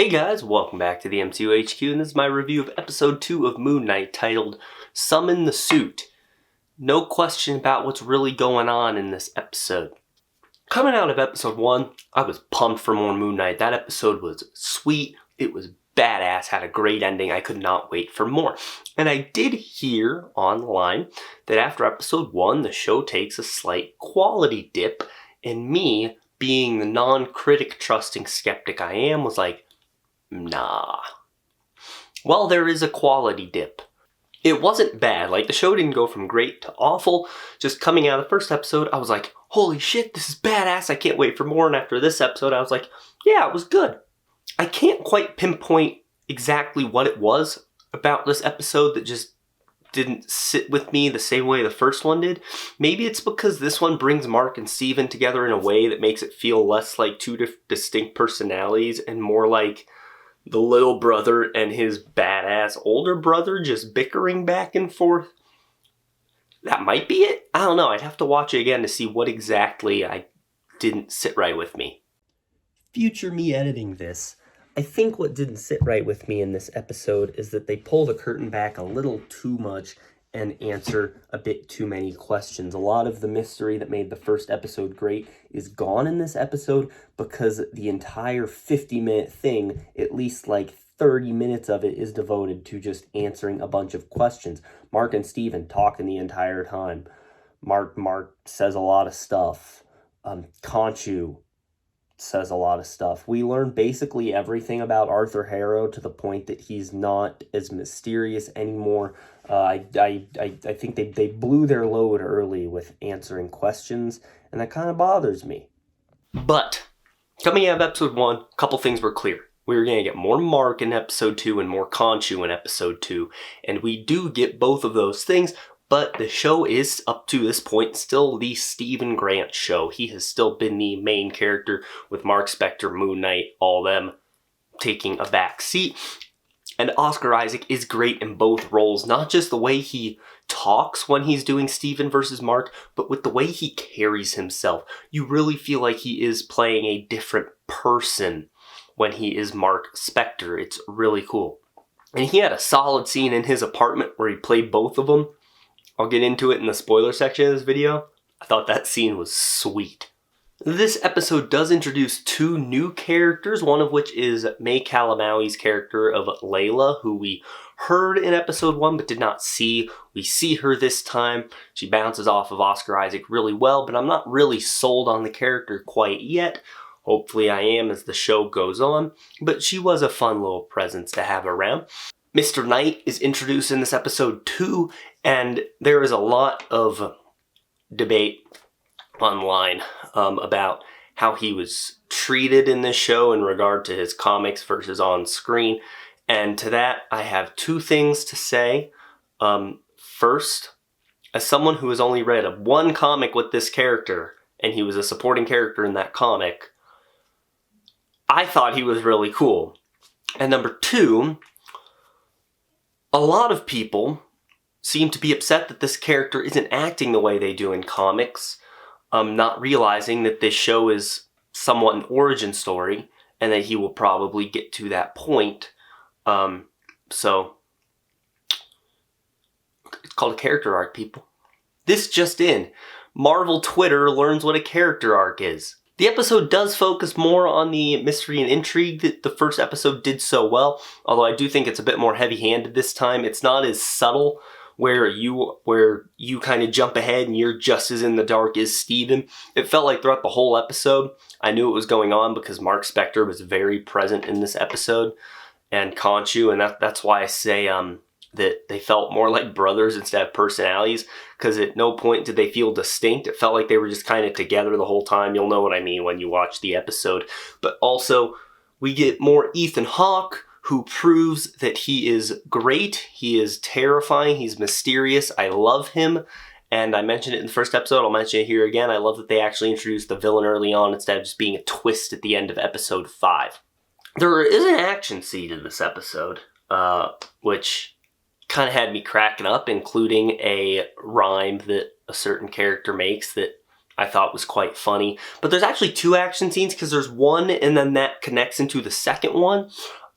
Hey guys, welcome back to the MCU HQ, and this is my review of episode 2 of Moon Knight titled Summon the Suit. No question about what's really going on in this episode. Coming out of episode 1, I was pumped for more Moon Knight. That episode was sweet, it was badass, had a great ending, I could not wait for more. And I did hear online that after episode 1, the show takes a slight quality dip, and me, being the non-critic trusting skeptic I am, was like, nah. Well, there is a quality dip. It wasn't bad. Like, the show didn't go from great to awful. Just coming out of the first episode, I was like, holy shit, this is badass. I can't wait for more. And after this episode, I was like, yeah, it was good. I can't quite pinpoint exactly what it was about this episode that just didn't sit with me the same way the first one did. Maybe it's because this one brings Marc and Steven together in a way that makes it feel less like two distinct personalities and more like the little brother and his badass older brother just bickering back and forth. That might be it. I don't know. I'd have to watch it again to see what exactly I didn't sit right with me. Future me editing this, I think what didn't sit right with me in this episode is that they pull the curtain back a little too much and answer a bit too many questions. A lot of the mystery that made the first episode great is gone in this episode because the entire 50-minute thing, at least like 30 minutes of it, is devoted to just answering a bunch of questions. Marc and Steven talking the entire time. Marc says a lot of stuff. Khonshu says a lot of stuff. We learn basically everything about Arthur Harrow to the point that he's not as mysterious anymore. I think they blew their load early with answering questions, and that kind of bothers me. But coming out of episode 1, a couple things were clear. We were going to get more Marc in episode 2 and more Khonshu in episode 2, and we do get both of those things. But the show is, up to this point, still the Stephen Grant show. He has still been the main character with Marc, Spector, Moon Knight, all them taking a back seat. And Oscar Isaac is great in both roles. Not just the way he talks when he's doing Stephen versus Marc, but with the way he carries himself. You really feel like he is playing a different person when he is Marc Spector. It's really cool. And he had a solid scene in his apartment where he played both of them. I'll get into it in the spoiler section of this video. I thought that scene was sweet. This episode does introduce 2 new characters, one of which is May Calamawy's character of Layla, who we heard in episode 1 but did not see. We see her this time. She bounces off of Oscar Isaac really well, but I'm not really sold on the character quite yet. Hopefully I am as the show goes on, but she was a fun little presence to have around. Mr. Knight is introduced in this episode too, and there is a lot of debate online about how he was treated in this show in regard to his comics versus on screen. And to that, I have 2 things to say. First, as someone who has only read one comic with this character, and he was a supporting character in that comic, I thought he was really cool. And number 2, a lot of people seem to be upset that this character isn't acting the way they do in comics, not realizing that this show is somewhat an origin story, and that he will probably get to that point. So, it's called a character arc, people. This just in. Marvel Twitter learns what a character arc is. The episode does focus more on the mystery and intrigue that the first episode did so well, although I do think it's a bit more heavy-handed this time. It's not as subtle where you kind of jump ahead and you're just as in the dark as Steven. It felt like throughout the whole episode, I knew what was going on because Marc Spector was very present in this episode, and Khonshu, and that's why I say that they felt more like brothers instead of personalities, because at no point did they feel distinct. It felt like they were just kind of together the whole time. You'll know what I mean when you watch the episode. But also, we get more Ethan Hawke, who proves that he is great. He is terrifying. He's mysterious. I love him. And I mentioned it in the first episode. I'll mention it here again. I love that they actually introduced the villain early on instead of just being a twist at the end of episode 5. There is an action scene in this episode, which kind of had me cracking up, including a rhyme that a certain character makes that I thought was quite funny. But there's actually 2 action scenes because there's one and then that connects into the second one.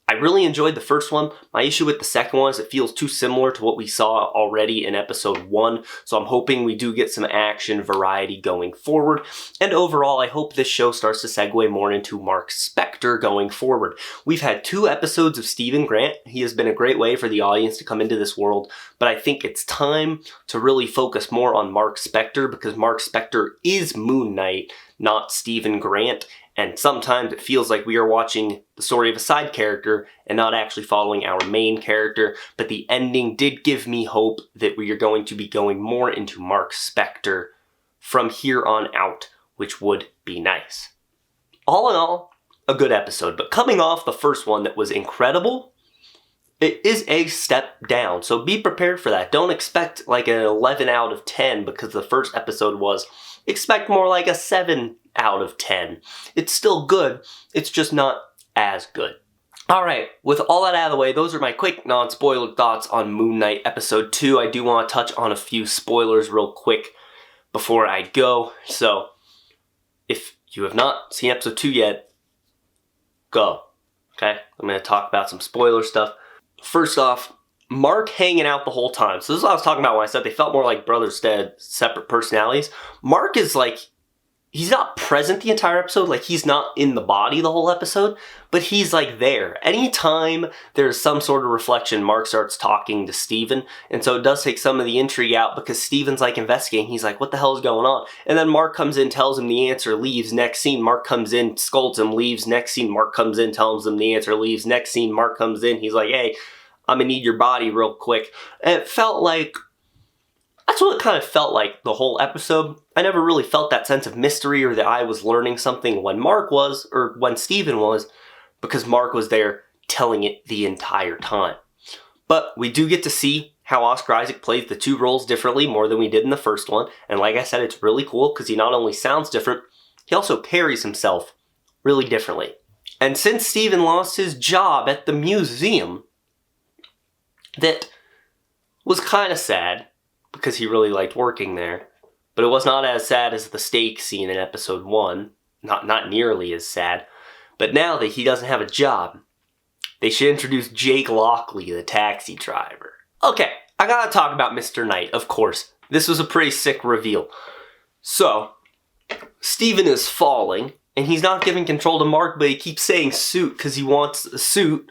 I really enjoyed the first one. My issue with the second one is it feels too similar to what we saw already in episode 1. So I'm hoping we do get some action variety going forward. And overall, I hope this show starts to segue more into Marc Spector going forward. We've had 2 episodes of Stephen Grant. He has been a great way for the audience to come into this world. But I think it's time to really focus more on Marc Spector because Marc Spector is Moon Knight, not Stephen Grant. And sometimes it feels like we are watching the story of a side character and not actually following our main character. But the ending did give me hope that we are going to be going more into Marc Spector from here on out, which would be nice. All in all, a good episode. But coming off the first one that was incredible, it is a step down. So be prepared for that. Don't expect like an 11 out of 10 because the first episode was. Expect more like a 7 out of 10. It's still good, it's just not as good. Alright, with all that out of the way, those are my quick non-spoiler thoughts on Moon Knight Episode 2. I do want to touch on a few spoilers real quick before I go. So, if you have not seen Episode 2 yet, go. Okay? I'm going to talk about some spoiler stuff. First off, Marc hanging out the whole time. So this is what I was talking about when I said they felt more like brothers instead separate personalities. Marc is like, he's not present the entire episode, like he's not in the body the whole episode, but he's like there. Anytime there's some sort of reflection, Marc starts talking to Steven, and so it does take some of the intrigue out because Steven's like investigating. He's like, what the hell is going on? And then Marc comes in, tells him the answer, leaves. Next scene, Marc comes in, scolds him, leaves. Next scene, Marc comes in, tells him the answer, leaves. Next scene, Marc comes in, he's like, hey, I'm gonna need your body real quick. And it felt like, that's what it kind of felt like the whole episode. I never really felt that sense of mystery or that I was learning something when Marc was, or when Steven was, because Marc was there telling it the entire time. But we do get to see how Oscar Isaac plays the 2 roles differently more than we did in the first one. And like I said, it's really cool because he not only sounds different, he also carries himself really differently. And since Steven lost his job at the museum, that was kind of sad because he really liked working there, but it was not as sad as the steak scene in episode 1, not nearly as sad. But now that he doesn't have a job, they should introduce Jake Lockley, the taxi driver. Okay, I gotta talk about Mr. Knight, of course. This was a pretty sick reveal. So, Steven is falling, and he's not giving control to Marc, but he keeps saying suit because he wants a suit.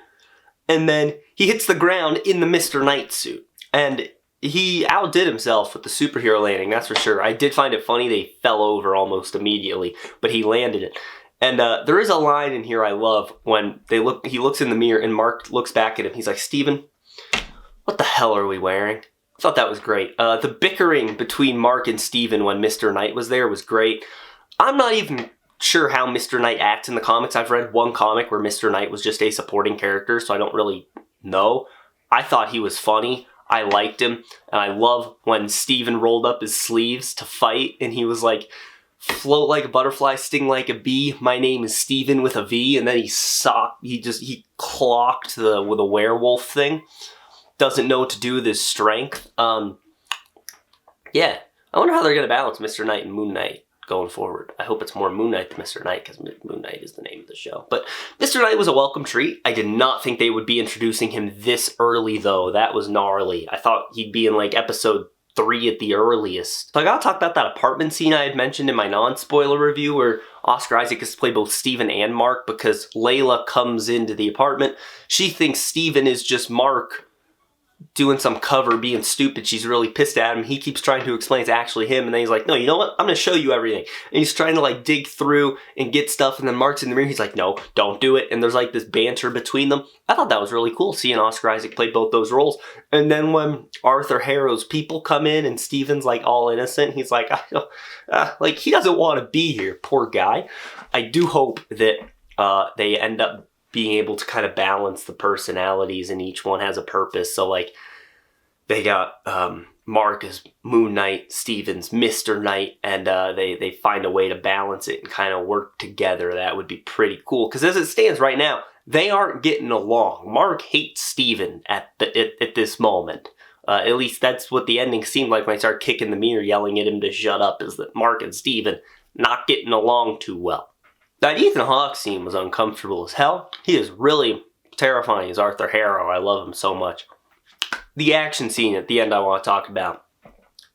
And then he hits the ground in the Mr. Knight suit. And he outdid himself with the superhero landing, that's for sure. I did find it funny they fell over almost immediately, but he landed it. And there is a line in here I love when he looks in the mirror and Marc looks back at him. He's like, Steven, what the hell are we wearing? I thought that was great. The bickering between Marc and Steven when Mr. Knight was there was great. I'm not even sure how Mr. Knight acts in the comics. I've read one comic where Mr. Knight was just a supporting character, so I don't really know. I thought he was funny. I liked him, and I love when Steven rolled up his sleeves to fight, and he was like, float like a butterfly, sting like a bee, my name is Steven with a V, and then he clocked with a werewolf thing. Doesn't know what to do with his strength. Yeah, I wonder how they're going to balance Mr. Knight and Moon Knight going forward. I hope it's more Moon Knight than Mr. Knight, because Moon Knight is the name of the show. But Mr. Knight was a welcome treat. I did not think they would be introducing him this early, though. That was gnarly. I thought he'd be in, like, episode 3 at the earliest. So I gotta talk about that apartment scene I had mentioned in my non-spoiler review, where Oscar Isaac gets to play both Steven and Marc, because Layla comes into the apartment. She thinks Steven is just Marc doing some cover, being stupid. She's really pissed at him. He keeps trying to explain it's actually him, and then he's like, no, you know what? I'm gonna show you everything. And he's trying to like dig through and get stuff, and then Marc's in the mirror. He's like, no, don't do it. And there's like this banter between them. I thought that was really cool, seeing Oscar Isaac play both those roles. And then when Arthur Harrow's people come in and Steven's like all innocent, he's like, like he doesn't want to be here, poor guy. I do hope that they end up being able to kind of balance the personalities, and each one has a purpose. So like they got Marc as Moon Knight, Steven's Mr. Knight, and they find a way to balance it and kind of work together. That would be pretty cool, because as it stands right now, they aren't getting along. Marc hates Steven at this moment. At least that's what the ending seemed like when I started kicking the mirror, yelling at him to shut up, is that Marc and Steven not getting along too well. That Ethan Hawke scene was uncomfortable as hell. He is really terrifying as Arthur Harrow. I love him so much. The action scene at the end I want to talk about.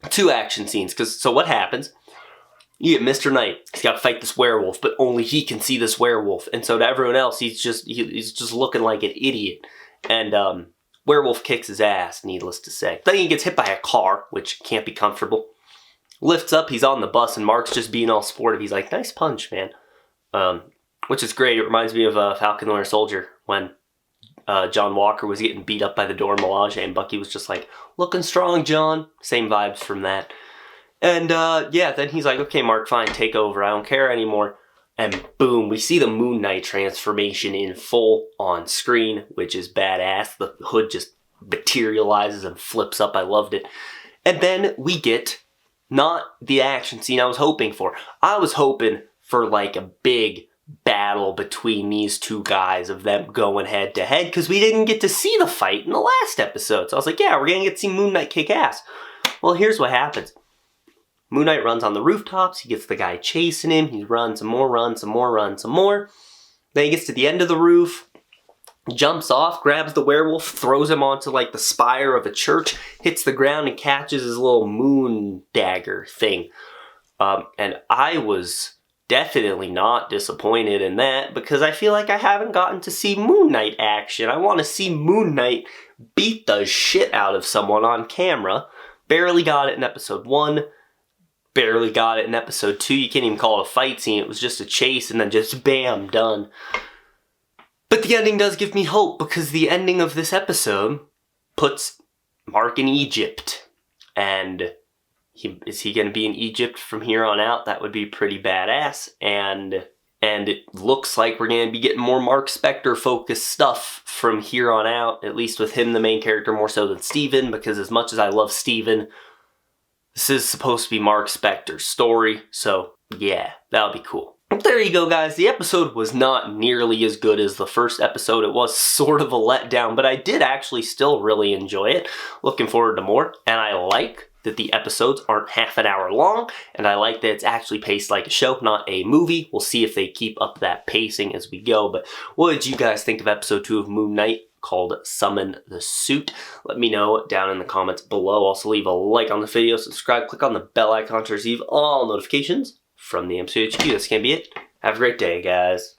2 action scenes, so what happens? You get Mr. Knight. He's got to fight this werewolf, but only he can see this werewolf. And so to everyone else, he's just looking like an idiot. And werewolf kicks his ass, needless to say. Then he gets hit by a car, which can't be comfortable. Lifts up, he's on the bus, and Marc's just being all sportive. He's like, nice punch, man. Which is great. It reminds me of Falcon the Winter Soldier, when John Walker was getting beat up by the Dora Milaje, and Bucky was just like, looking strong, John. Same vibes from that. And yeah, then he's like, okay, Marc, fine, take over. I don't care anymore. And boom, we see the Moon Knight transformation in full on screen, which is badass. The hood just materializes and flips up. I loved it. And then we get not the action scene I was hoping for. I was hoping for like a big battle between these 2 guys, of them going head to head, because we didn't get to see the fight in the last episode. So I was like, yeah, we're going to get to see Moon Knight kick ass. Well, here's what happens. Moon Knight runs on the rooftops. He gets the guy chasing him. He runs some more, runs some more, runs some more. Then he gets to the end of the roof, jumps off, grabs the werewolf, throws him onto like the spire of a church, hits the ground and catches his little moon dagger thing. And I was definitely not disappointed in that, because I feel like I haven't gotten to see Moon Knight action. I want to see Moon Knight beat the shit out of someone on camera. Barely got it in episode 1. Barely got it in episode 2. You can't even call it a fight scene. It was just a chase and then just bam, done. But the ending does give me hope, because the ending of this episode puts Marc in Egypt. And is he going to be in Egypt from here on out? That would be pretty badass. And it looks like we're going to be getting more Marc Spector focused stuff from here on out, at least with him the main character more so than Steven, because as much as I love Steven, this is supposed to be Marc Spector's story, so yeah, that'll be cool. But there you go, guys. The episode was not nearly as good as the first episode. It was sort of a letdown, but I did actually still really enjoy it. Looking forward to more, and I like that the episodes aren't half an hour long, and I like that it's actually paced like a show, not a movie. We'll see if they keep up that pacing as we go, but what did you guys think of episode 2 of Moon Knight, called Summon the Suit? Let me know down in the comments below. Also leave a like on the video, subscribe, click on the bell icon to receive all notifications from the MCUHQ. That's gonna be it. Have a great day, guys.